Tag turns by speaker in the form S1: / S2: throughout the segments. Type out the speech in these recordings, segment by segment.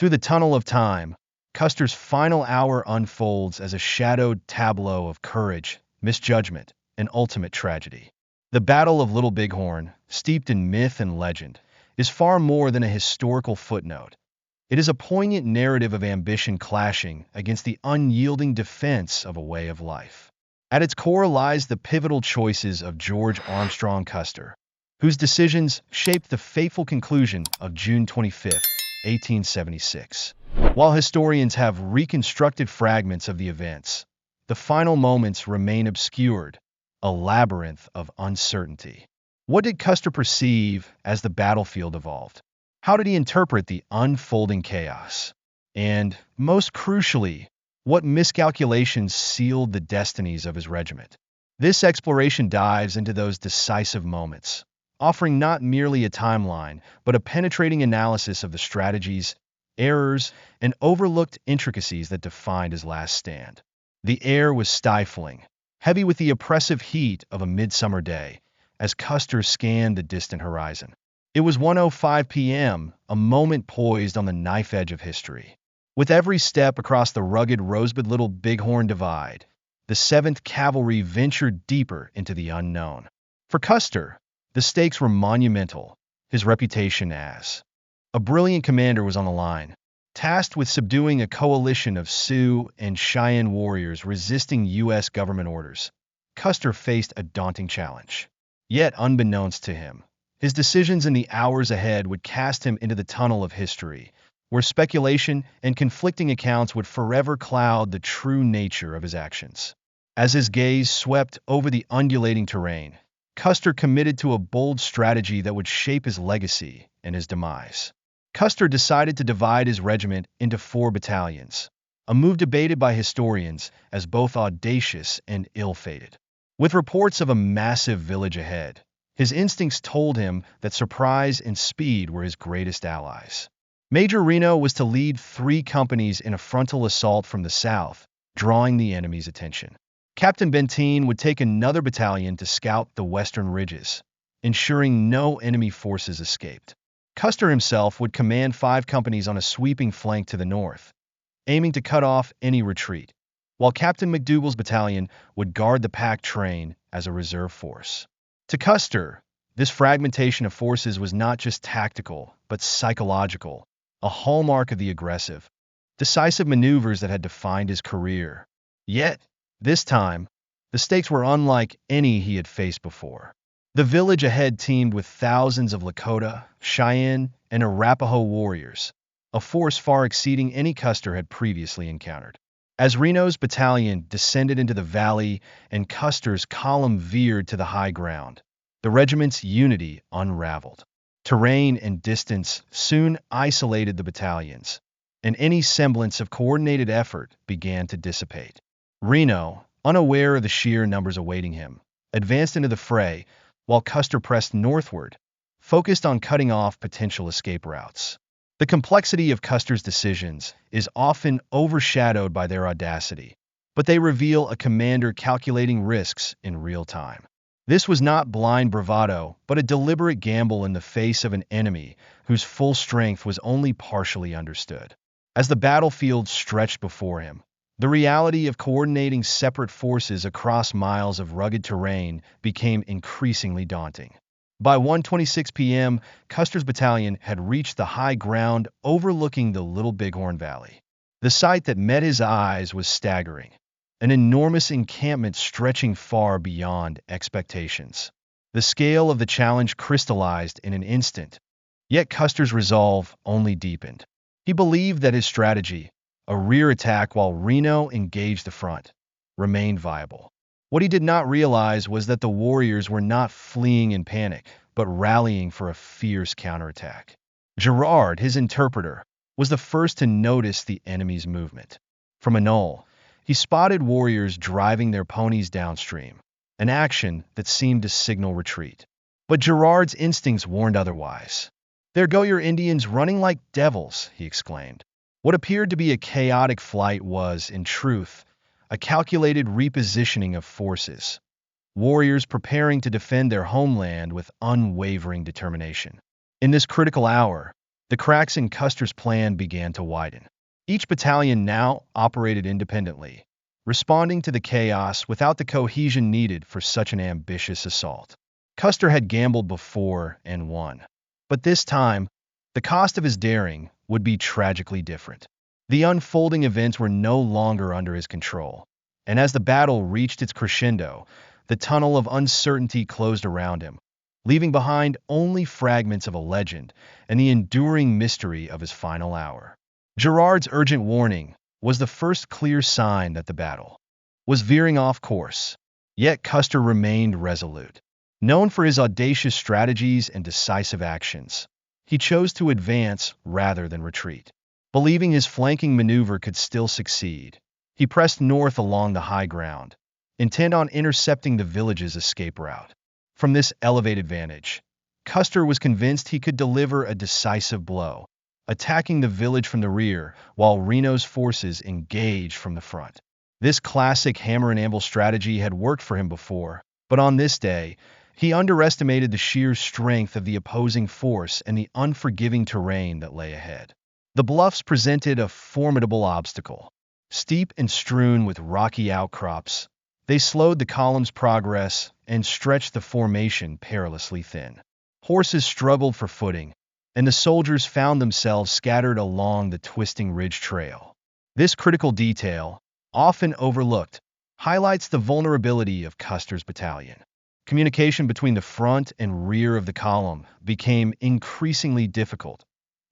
S1: Through the tunnel of time, Custer's final hour unfolds as a shadowed tableau of courage, misjudgment, and ultimate tragedy. The Battle of Little Bighorn, steeped in myth and legend, is far more than a historical footnote. It is a poignant narrative of ambition clashing against the unyielding defense of a way of life. At its core lies the pivotal choices of George Armstrong Custer, whose decisions shaped the fateful conclusion of June 25, 1876. While historians have reconstructed fragments of the events, the final moments remain obscured, a labyrinth of uncertainty. What did Custer perceive as the battlefield evolved? How did he interpret the unfolding chaos? And, most crucially, what miscalculations sealed the destinies of his regiment? This exploration dives into those decisive moments, offering not merely a timeline, but a penetrating analysis of the strategies, errors, and overlooked intricacies that defined his last stand. The air was stifling, heavy with the oppressive heat of a midsummer day, as Custer scanned the distant horizon. It was 1:05 p.m., a moment poised on the knife edge of history. With every step across the rugged Rosebud Little Bighorn Divide, the 7th Cavalry ventured deeper into the unknown. For Custer, the stakes were monumental. His reputation as a brilliant commander was on the line, tasked with subduing a coalition of Sioux and Cheyenne warriors resisting U.S. government orders. Custer faced a daunting challenge. Yet, unbeknownst to him, his decisions in the hours ahead would cast him into the tunnel of history, where speculation and conflicting accounts would forever cloud the true nature of his actions. As his gaze swept over the undulating terrain, Custer committed to a bold strategy that would shape his legacy and his demise. Custer decided to divide his regiment into 4 battalions, a move debated by historians as both audacious and ill-fated. With reports of a massive village ahead, his instincts told him that surprise and speed were his greatest allies. Major Reno was to lead 3 companies in a frontal assault from the south, drawing the enemy's attention. Captain Benteen would take another battalion to scout the western ridges, ensuring no enemy forces escaped. Custer himself would command 5 companies on a sweeping flank to the north, aiming to cut off any retreat, while Captain McDougall's battalion would guard the pack train as a reserve force. To Custer, this fragmentation of forces was not just tactical, but psychological, a hallmark of the aggressive, decisive maneuvers that had defined his career. Yet, this time, the stakes were unlike any he had faced before. The village ahead teemed with thousands of Lakota, Cheyenne, and Arapaho warriors, a force far exceeding any Custer had previously encountered. As Reno's battalion descended into the valley and Custer's column veered to the high ground, the regiment's unity unraveled. Terrain and distance soon isolated the battalions, and any semblance of coordinated effort began to dissipate. Reno, unaware of the sheer numbers awaiting him, advanced into the fray, while Custer pressed northward, focused on cutting off potential escape routes. The complexity of Custer's decisions is often overshadowed by their audacity, but they reveal a commander calculating risks in real time. This was not blind bravado, but a deliberate gamble in the face of an enemy whose full strength was only partially understood. As the battlefield stretched before him, the reality of coordinating separate forces across miles of rugged terrain became increasingly daunting. By 1:26 p.m., Custer's battalion had reached the high ground overlooking the Little Bighorn Valley. The sight that met his eyes was staggering, an enormous encampment stretching far beyond expectations. The scale of the challenge crystallized in an instant, yet Custer's resolve only deepened. He believed that his strategy, a rear attack while Reno engaged the front, remained viable. What he did not realize was that the warriors were not fleeing in panic, but rallying for a fierce counterattack. Gerard, his interpreter, was the first to notice the enemy's movement. From a knoll, he spotted warriors driving their ponies downstream, an action that seemed to signal retreat. But Gerard's instincts warned otherwise. "There go your Indians running like devils," he exclaimed. What appeared to be a chaotic flight was, in truth, a calculated repositioning of forces, warriors preparing to defend their homeland with unwavering determination. In this critical hour, The cracks in Custer's plan began to widen. Each battalion now operated independently, responding to the chaos without the cohesion needed for such an ambitious assault. Custer had gambled before and won. But this time, the cost of his daring would be tragically different. The unfolding events were no longer under his control, and as the battle reached its crescendo, the tunnel of uncertainty closed around him, leaving behind only fragments of a legend and the enduring mystery of his final hour. Gerard's urgent warning was the first clear sign that the battle was veering off course, yet Custer remained resolute. Known for his audacious strategies and decisive actions, he chose to advance rather than retreat. Believing his flanking maneuver could still succeed, he pressed north along the high ground, intent on intercepting the village's escape route. From this elevated vantage, Custer was convinced he could deliver a decisive blow, attacking the village from the rear while Reno's forces engaged from the front. This classic hammer and anvil strategy had worked for him before, but on this day, he underestimated the sheer strength of the opposing force and the unforgiving terrain that lay ahead. The bluffs presented a formidable obstacle. Steep and strewn with rocky outcrops, they slowed the column's progress and stretched the formation perilously thin. Horses struggled for footing, and the soldiers found themselves scattered along the twisting ridge trail. This critical detail, often overlooked, highlights the vulnerability of Custer's battalion. Communication between the front and rear of the column became increasingly difficult,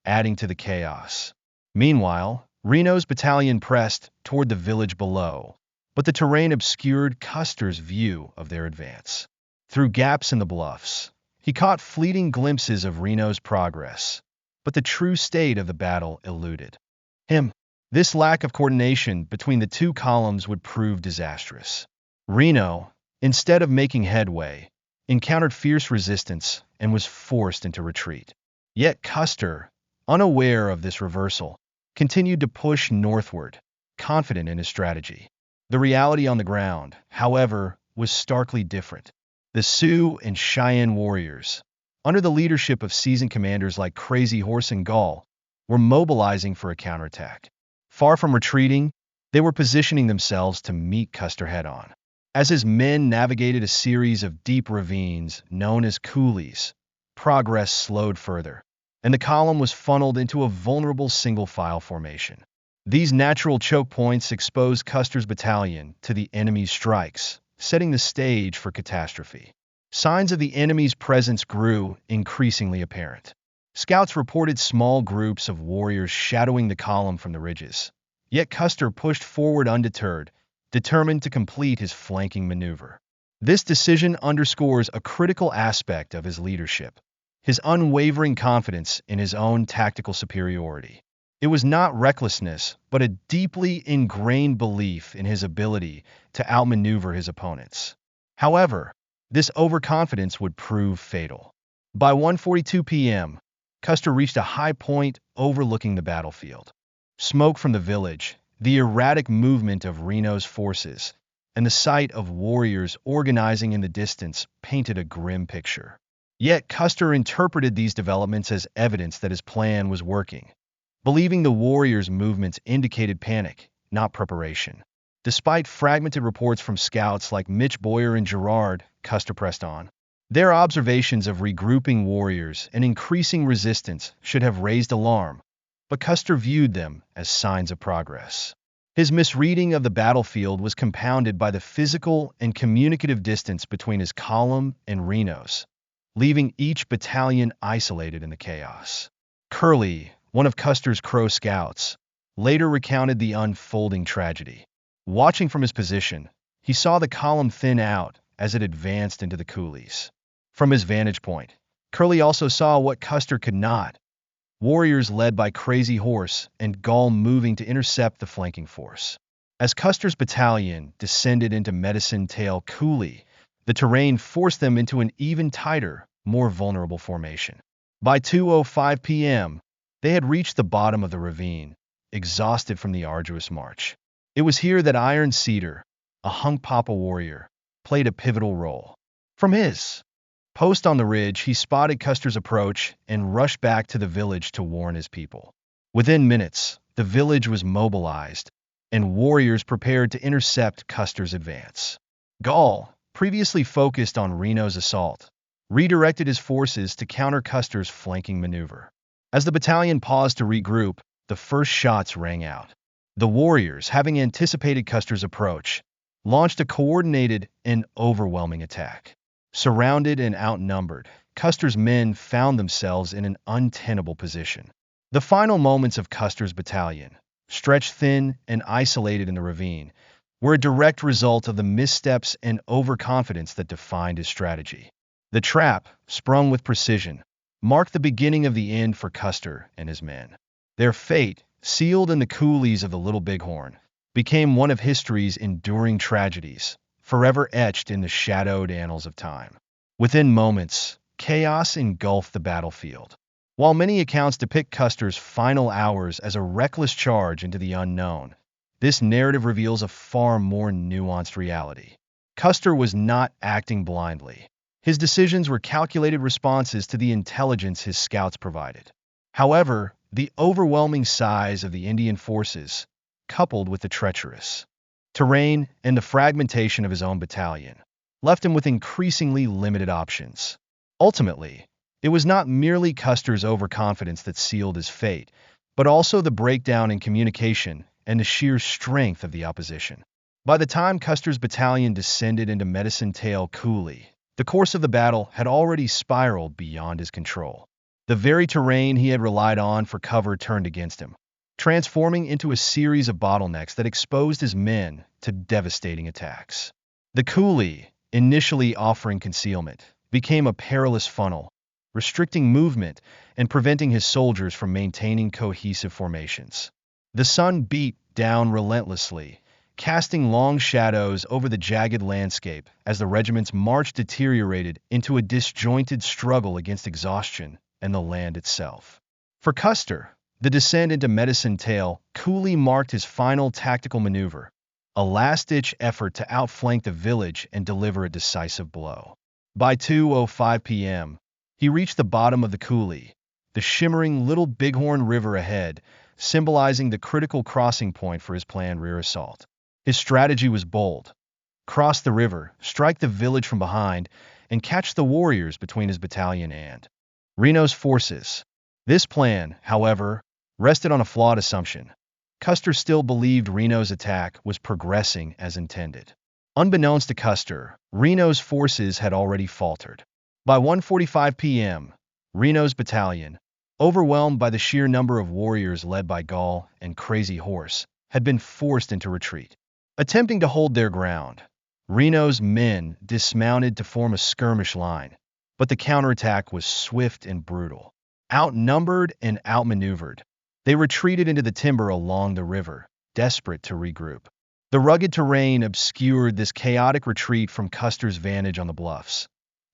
S1: adding to the chaos. Meanwhile, Reno's battalion pressed toward the village below, but the terrain obscured Custer's view of their advance. Through gaps in the bluffs, he caught fleeting glimpses of Reno's progress, but the true state of the battle eluded him. This lack of coordination between the two columns would prove disastrous. Reno, instead of making headway, encountered fierce resistance and was forced into retreat. Yet Custer, unaware of this reversal, continued to push northward, confident in his strategy. The reality on the ground, however, was starkly different. The Sioux and Cheyenne warriors, under the leadership of seasoned commanders like Crazy Horse and Gall, were mobilizing for a counterattack. Far from retreating, they were positioning themselves to meet Custer head-on. As his men navigated a series of deep ravines known as coulees, progress slowed further, and the column was funneled into a vulnerable single-file formation. These natural choke points exposed Custer's battalion to the enemy's strikes, setting the stage for catastrophe. Signs of the enemy's presence grew increasingly apparent. Scouts reported small groups of warriors shadowing the column from the ridges. Yet Custer pushed forward undeterred, determined to complete his flanking maneuver. This decision underscores a critical aspect of his leadership: his unwavering confidence in his own tactical superiority. It was not recklessness, but a deeply ingrained belief in his ability to outmaneuver his opponents. However, this overconfidence would prove fatal. By 1:42 p.m., Custer reached a high point overlooking the battlefield. Smoke from the village, the erratic movement of Reno's forces, and the sight of warriors organizing in the distance painted a grim picture. Yet Custer interpreted these developments as evidence that his plan was working, believing the warriors' movements indicated panic, not preparation. Despite fragmented reports from scouts like Mitch Boyer and Gerard, Custer pressed on. Their observations of regrouping warriors and increasing resistance should have raised alarm, but Custer viewed them as signs of progress. His misreading of the battlefield was compounded by the physical and communicative distance between his column and Reno's, leaving each battalion isolated in the chaos. Curley, one of Custer's Crow scouts, later recounted the unfolding tragedy. Watching from his position, he saw the column thin out as it advanced into the coulees. From his vantage point, Curley also saw what Custer could not: warriors led by Crazy Horse and Gall moving to intercept the flanking force. As Custer's battalion descended into Medicine Tail Coulee, the terrain forced them into an even tighter, more vulnerable formation. By 2:05 p.m., they had reached the bottom of the ravine, exhausted from the arduous march. It was here that Iron Cedar, a Hunkpapa warrior, played a pivotal role. From his Post on the ridge, he spotted Custer's approach and rushed back to the village to warn his people. Within minutes, the village was mobilized, and warriors prepared to intercept Custer's advance. Gall, previously focused on Reno's assault, redirected his forces to counter Custer's flanking maneuver. As the battalion paused to regroup, the first shots rang out. The warriors, having anticipated Custer's approach, launched a coordinated and overwhelming attack. Surrounded and outnumbered, Custer's men found themselves in an untenable position. The final moments of Custer's battalion, stretched thin and isolated in the ravine, were a direct result of the missteps and overconfidence that defined his strategy. The trap, sprung with precision, marked the beginning of the end for Custer and his men. Their fate, sealed in the coulees of the Little Bighorn, became one of history's enduring tragedies, forever etched in the shadowed annals of time. Within moments, chaos engulfed the battlefield. While many accounts depict Custer's final hours as a reckless charge into the unknown, this narrative reveals a far more nuanced reality. Custer was not acting blindly. His decisions were calculated responses to the intelligence his scouts provided. However, the overwhelming size of the Indian forces, coupled with the treacherous terrain and the fragmentation of his own battalion, left him with increasingly limited options. Ultimately, it was not merely Custer's overconfidence that sealed his fate, but also the breakdown in communication and the sheer strength of the opposition. By the time Custer's battalion descended into Medicine Tail Coulee, the course of the battle had already spiraled beyond his control. The very terrain he had relied on for cover turned against him, transforming into a series of bottlenecks that exposed his men to devastating attacks. The coulee, initially offering concealment, became a perilous funnel, restricting movement and preventing his soldiers from maintaining cohesive formations. The sun beat down relentlessly, casting long shadows over the jagged landscape as the regiment's march deteriorated into a disjointed struggle against exhaustion and the land itself. For Custer, the descent into Medicine Tail Coulee marked his final tactical maneuver, a last-ditch effort to outflank the village and deliver a decisive blow. By 2:05 p.m., he reached the bottom of the coulee, the shimmering Little Bighorn River ahead, symbolizing the critical crossing point for his planned rear assault. His strategy was bold: cross the river, strike the village from behind, and catch the warriors between his battalion and Reno's forces. This plan, however, rested on a flawed assumption. Custer still believed Reno's attack was progressing as intended. Unbeknownst to Custer, Reno's forces had already faltered. By 1:45 p.m., Reno's battalion, overwhelmed by the sheer number of warriors led by Gall and Crazy Horse, had been forced into retreat. Attempting to hold their ground, Reno's men dismounted to form a skirmish line, but the counterattack was swift and brutal. Outnumbered and outmaneuvered, they retreated into the timber along the river, desperate to regroup. The rugged terrain obscured this chaotic retreat from Custer's vantage on the bluffs,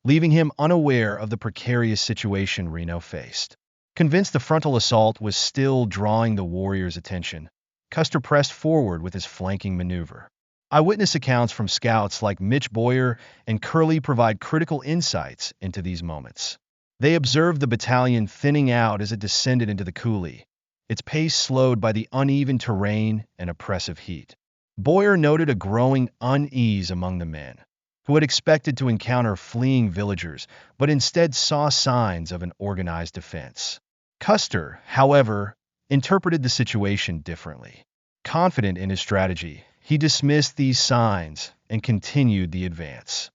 S1: leaving him unaware of the precarious situation Reno faced. Convinced the frontal assault was still drawing the warriors' attention, Custer pressed forward with his flanking maneuver. Eyewitness accounts from scouts like Mitch Boyer and Curley provide critical insights into these moments. They observed the battalion thinning out as it descended into the coulee, its pace slowed by the uneven terrain and oppressive heat. Boyer noted a growing unease among the men, who had expected to encounter fleeing villagers, but instead saw signs of an organized defense. Custer, however, interpreted the situation differently. Confident in his strategy, he dismissed these signs and continued the advance.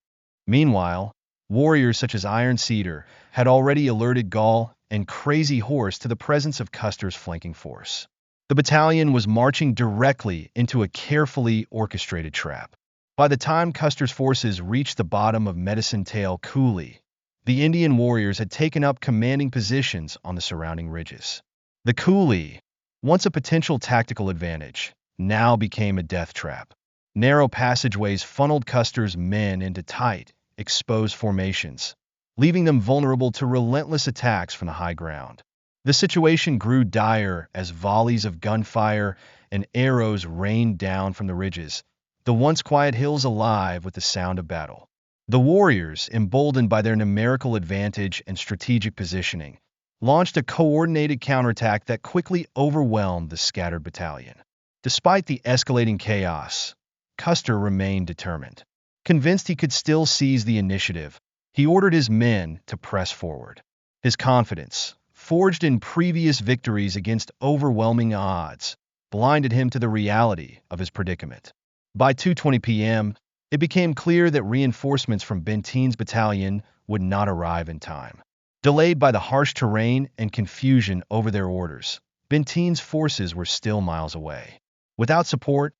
S1: Meanwhile, warriors such as Iron Cedar had already alerted Gall and Crazy Horse to the presence of Custer's flanking force. The battalion was marching directly into a carefully orchestrated trap. By the time Custer's forces reached the bottom of Medicine Tail Coulee, the Indian warriors had taken up commanding positions on the surrounding ridges. The coulee, once a potential tactical advantage, now became a death trap. Narrow passageways funneled Custer's men into tight, exposed formations, leaving them vulnerable to relentless attacks from the high ground. The situation grew dire as volleys of gunfire and arrows rained down from the ridges, the once quiet hills alive with the sound of battle. The warriors, emboldened by their numerical advantage and strategic positioning, launched a coordinated counterattack that quickly overwhelmed the scattered battalion. Despite the escalating chaos, Custer remained determined. Convinced he could still seize the initiative, he ordered his men to press forward. His confidence, forged in previous victories against overwhelming odds, blinded him to the reality of his predicament. By 2:20 p.m., it became clear that reinforcements from Benteen's battalion would not arrive in time. Delayed by the harsh terrain and confusion over their orders, Benteen's forces were still miles away. Without support,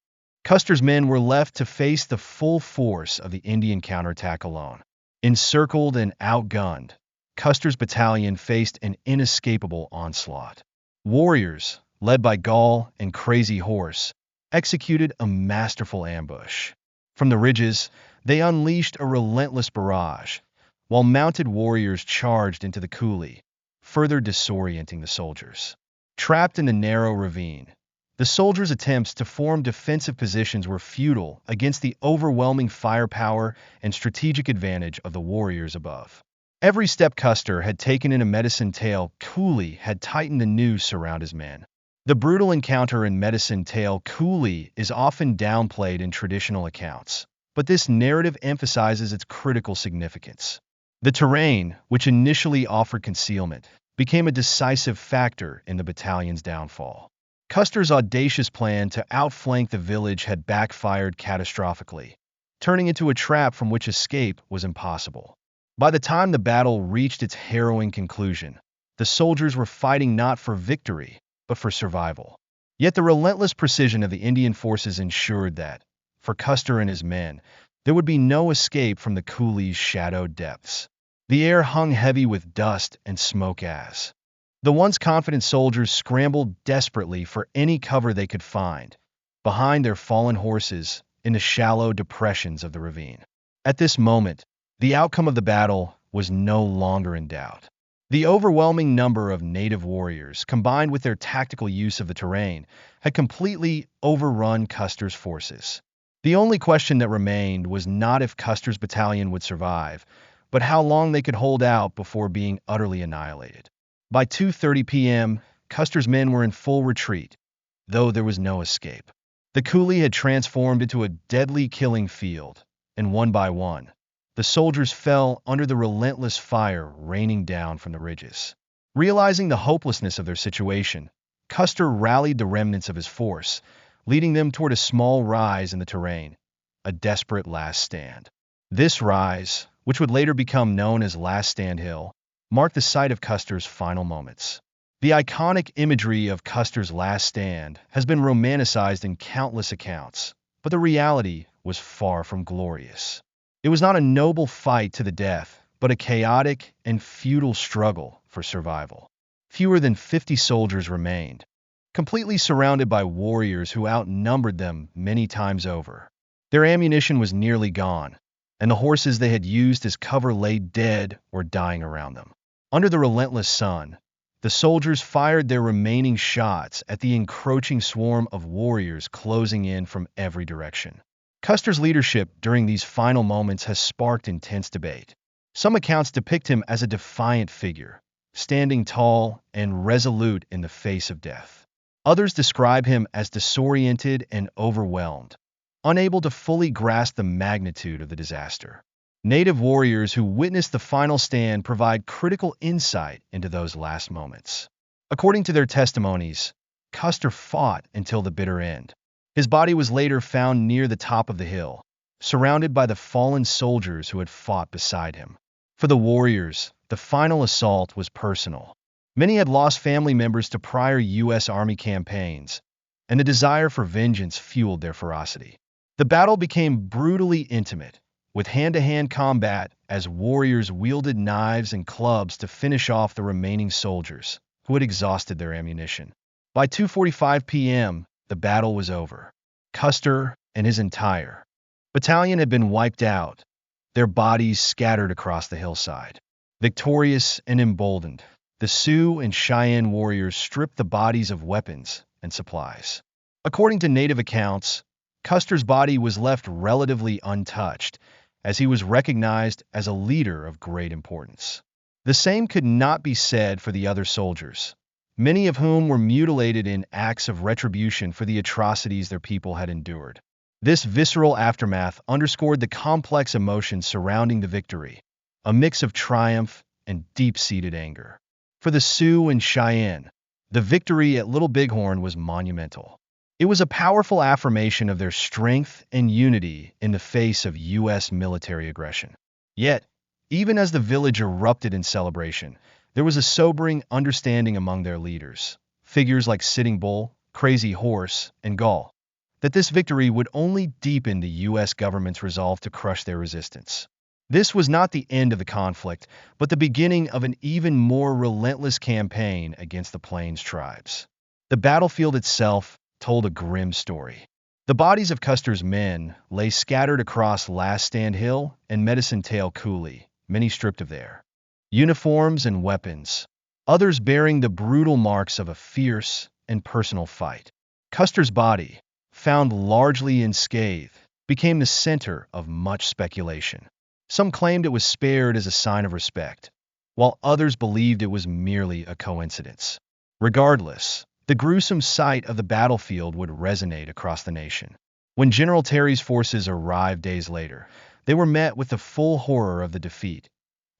S1: Custer's men were left to face the full force of the Indian counterattack alone. Encircled and outgunned, Custer's battalion faced an inescapable onslaught. Warriors, led by Gall and Crazy Horse, executed a masterful ambush. From the ridges, they unleashed a relentless barrage, while mounted warriors charged into the coulee, further disorienting the soldiers. Trapped in the narrow ravine, the soldiers' attempts to form defensive positions were futile against the overwhelming firepower and strategic advantage of the warriors above. Every step Custer had taken in a Medicine Tail coulee had tightened the noose around his men. The brutal encounter in Medicine Tail coulee is often downplayed in traditional accounts, but this narrative emphasizes its critical significance. The terrain, which initially offered concealment, became a decisive factor in the battalion's downfall. Custer's audacious plan to outflank the village had backfired catastrophically, turning into a trap from which escape was impossible. By the time the battle reached its harrowing conclusion, the soldiers were fighting not for victory, but for survival. Yet the relentless precision of the Indian forces ensured that, for Custer and his men, there would be no escape from the coulee's shadowed depths. The air hung heavy with dust and smoke as the once confident soldiers scrambled desperately for any cover they could find, behind their fallen horses in the shallow depressions of the ravine. At this moment, the outcome of the battle was no longer in doubt. The overwhelming number of native warriors, combined with their tactical use of the terrain, had completely overrun Custer's forces. The only question that remained was not if Custer's battalion would survive, but how long they could hold out before being utterly annihilated. By 2:30 p.m., Custer's men were in full retreat, though there was no escape. The coulee had transformed into a deadly killing field, and one by one, the soldiers fell under the relentless fire raining down from the ridges. Realizing the hopelessness of their situation, Custer rallied the remnants of his force, leading them toward a small rise in the terrain, a desperate last stand. This rise, which would later become known as Last Stand Hill, marked the site of Custer's final moments. The iconic imagery of Custer's last stand has been romanticized in countless accounts, but the reality was far from glorious. It was not a noble fight to the death, but a chaotic and futile struggle for survival. Fewer than 50 soldiers remained, completely surrounded by warriors who outnumbered them many times over. Their ammunition was nearly gone, and the horses they had used as cover lay dead or dying around them. Under the relentless sun, the soldiers fired their remaining shots at the encroaching swarm of warriors closing in from every direction. Custer's leadership during these final moments has sparked intense debate. Some accounts depict him as a defiant figure, standing tall and resolute in the face of death. Others describe him as disoriented and overwhelmed, unable to fully grasp the magnitude of the disaster. Native warriors who witnessed the final stand provide critical insight into those last moments. According to their testimonies, Custer fought until the bitter end. His body was later found near the top of the hill, surrounded by the fallen soldiers who had fought beside him. For the warriors, the final assault was personal. Many had lost family members to prior U.S. Army campaigns, and the desire for vengeance fueled their ferocity. The battle became brutally intimate, with hand-to-hand combat as warriors wielded knives and clubs to finish off the remaining soldiers, who had exhausted their ammunition. By 2:45 p.m., the battle was over. Custer and his entire battalion had been wiped out, their bodies scattered across the hillside. Victorious and emboldened, the Sioux and Cheyenne warriors stripped the bodies of weapons and supplies. According to native accounts, Custer's body was left relatively untouched, as he was recognized as a leader of great importance. The same could not be said for the other soldiers, many of whom were mutilated in acts of retribution for the atrocities their people had endured. This visceral aftermath underscored the complex emotions surrounding the victory, a mix of triumph and deep-seated anger. For the Sioux and Cheyenne, the victory at Little Bighorn was monumental. It was a powerful affirmation of their strength and unity in the face of U.S. military aggression. Yet, even as the village erupted in celebration, there was a sobering understanding among their leaders, figures like Sitting Bull, Crazy Horse, and Gull, that this victory would only deepen the U.S. government's resolve to crush their resistance. This was not the end of the conflict, but the beginning of an even more relentless campaign against the Plains tribes. The battlefield itself told a grim story. The bodies of Custer's men lay scattered across Last Stand Hill and Medicine Tail Coulee, many stripped of their uniforms and weapons, others bearing the brutal marks of a fierce and personal fight. Custer's body, found largely unscathed, became the center of much speculation. Some claimed it was spared as a sign of respect, while others believed it was merely a coincidence. Regardless, the gruesome sight of the battlefield would resonate across the nation. When General Terry's forces arrived days later, they were met with the full horror of the defeat.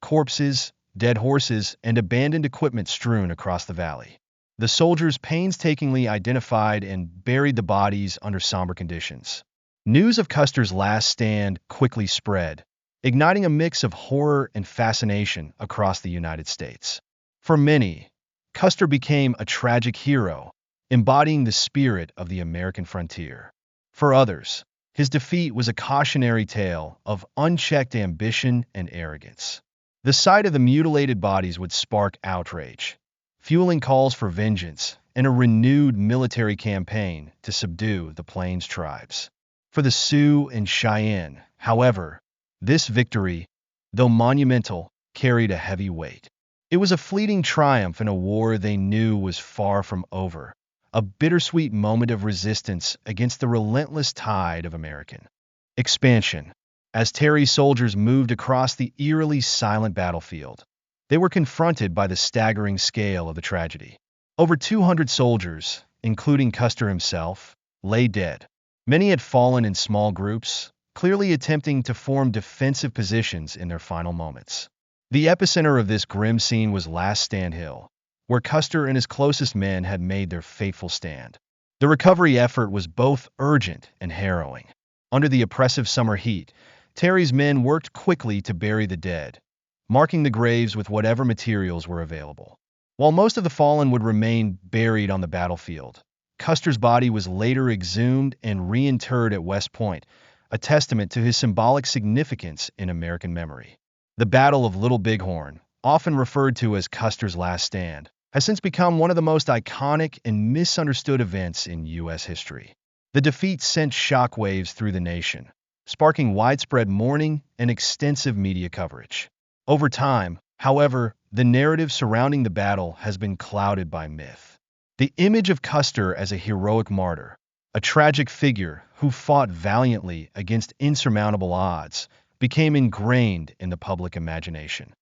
S1: Corpses, dead horses, and abandoned equipment strewn across the valley. The soldiers painstakingly identified and buried the bodies under somber conditions. News of Custer's last stand quickly spread, igniting a mix of horror and fascination across the United States. For many, Custer became a tragic hero, embodying the spirit of the American frontier. For others, his defeat was a cautionary tale of unchecked ambition and arrogance. The sight of the mutilated bodies would spark outrage, fueling calls for vengeance and a renewed military campaign to subdue the Plains tribes. For the Sioux and Cheyenne, however, this victory, though monumental, carried a heavy weight. It was a fleeting triumph in a war they knew was far from over, a bittersweet moment of resistance against the relentless tide of American expansion. As Terry's soldiers moved across the eerily silent battlefield, they were confronted by the staggering scale of the tragedy. Over 200 soldiers, including Custer himself, lay dead. Many had fallen in small groups, clearly attempting to form defensive positions in their final moments. The epicenter of this grim scene was Last Stand Hill, where Custer and his closest men had made their fateful stand. The recovery effort was both urgent and harrowing. Under the oppressive summer heat, Terry's men worked quickly to bury the dead, marking the graves with whatever materials were available. While most of the fallen would remain buried on the battlefield, Custer's body was later exhumed and reinterred at West Point, a testament to his symbolic significance in American memory. The Battle of Little Bighorn, often referred to as Custer's last stand, has since become one of the most iconic and misunderstood events in U.S. history. The defeat sent shockwaves through the nation, sparking widespread mourning and extensive media coverage. Over time, however, the narrative surrounding the battle has been clouded by myth. The image of Custer as a heroic martyr, a tragic figure who fought valiantly against insurmountable odds, became ingrained in the public imagination.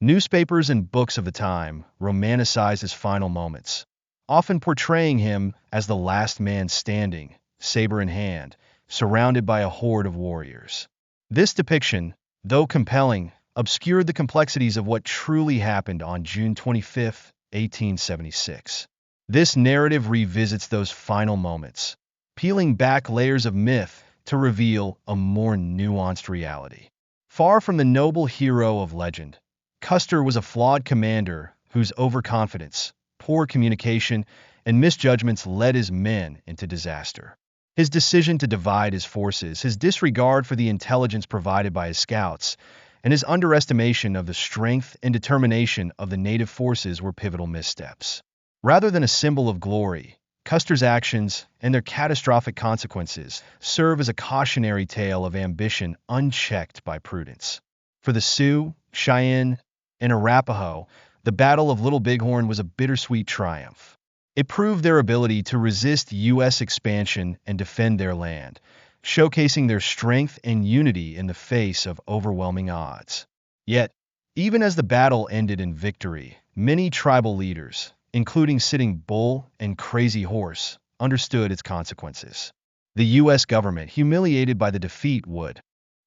S1: Newspapers and books of the time romanticized his final moments, often portraying him as the last man standing, saber in hand, surrounded by a horde of warriors. This depiction, though compelling, obscured the complexities of what truly happened on June 25, 1876. This narrative revisits those final moments, peeling back layers of myth to reveal a more nuanced reality. Far from the noble hero of legend, Custer was a flawed commander whose overconfidence, poor communication, and misjudgments led his men into disaster. His decision to divide his forces, his disregard for the intelligence provided by his scouts, and his underestimation of the strength and determination of the native forces were pivotal missteps. Rather than a symbol of glory, Custer's actions and their catastrophic consequences serve as a cautionary tale of ambition unchecked by prudence. For the Sioux, Cheyenne, and Arapaho, the Battle of Little Bighorn was a bittersweet triumph. It proved their ability to resist U.S. expansion and defend their land, showcasing their strength and unity in the face of overwhelming odds. Yet, even as the battle ended in victory, many tribal leaders, including Sitting Bull and Crazy Horse, understood its consequences. The U.S. government, humiliated by the defeat, would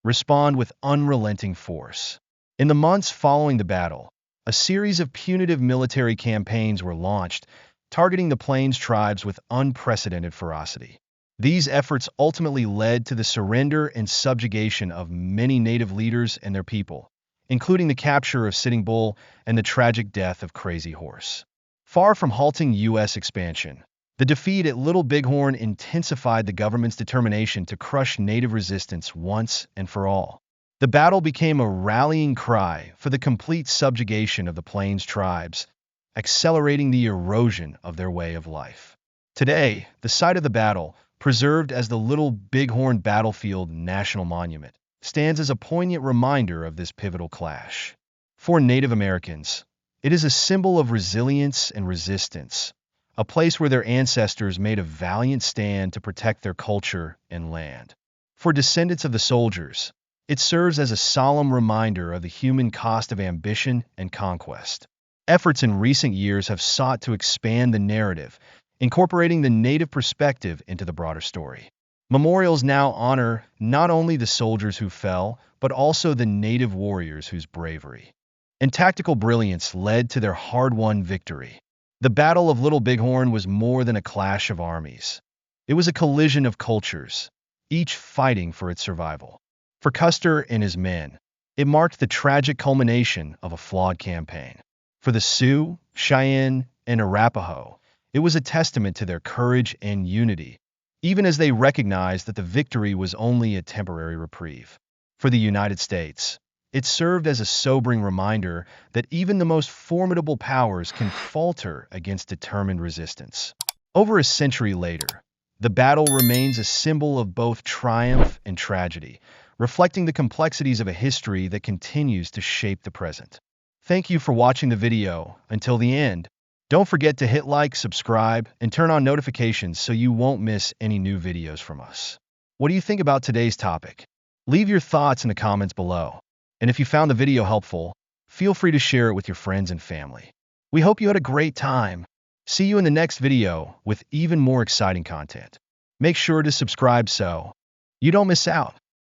S1: respond with unrelenting force. In the months following the battle, a series of punitive military campaigns were launched, targeting the Plains tribes with unprecedented ferocity. These efforts ultimately led to the surrender and subjugation of many native leaders and their people, including the capture of Sitting Bull and the tragic death of Crazy Horse. Far from halting U.S. expansion, the defeat at Little Bighorn intensified the government's determination to crush native resistance once and for all. The battle became a rallying cry for the complete subjugation of the Plains tribes, accelerating the erosion of their way of life. Today, the site of the battle, preserved as the Little Bighorn Battlefield National Monument, stands as a poignant reminder of this pivotal clash. For Native Americans, it is a symbol of resilience and resistance, a place where their ancestors made a valiant stand to protect their culture and land. For descendants of the soldiers, it serves as a solemn reminder of the human cost of ambition and conquest. Efforts in recent years have sought to expand the narrative, incorporating the Native perspective into the broader story. Memorials now honor not only the soldiers who fell, but also the Native warriors whose bravery and tactical brilliance led to their hard-won victory. The Battle of Little Bighorn was more than a clash of armies. It was a collision of cultures, each fighting for its survival. For Custer and his men, it marked the tragic culmination of a flawed campaign. For the Sioux, Cheyenne, and Arapaho, it was a testament to their courage and unity, even as they recognized that the victory was only a temporary reprieve. For the United States, it served as a sobering reminder that even the most formidable powers can falter against determined resistance. Over a century later, the battle remains a symbol of both triumph and tragedy, reflecting the complexities of a history that continues to shape the present. Thank you for watching the video until the end. Don't forget to hit like, subscribe, and turn on notifications so you won't miss any new videos from us. What do you think about today's topic? Leave your thoughts in the comments below. And if you found the video helpful, feel free to share it with your friends and family. We hope you had a great time. See you in the next video with even more exciting content. Make sure to subscribe so you don't miss out.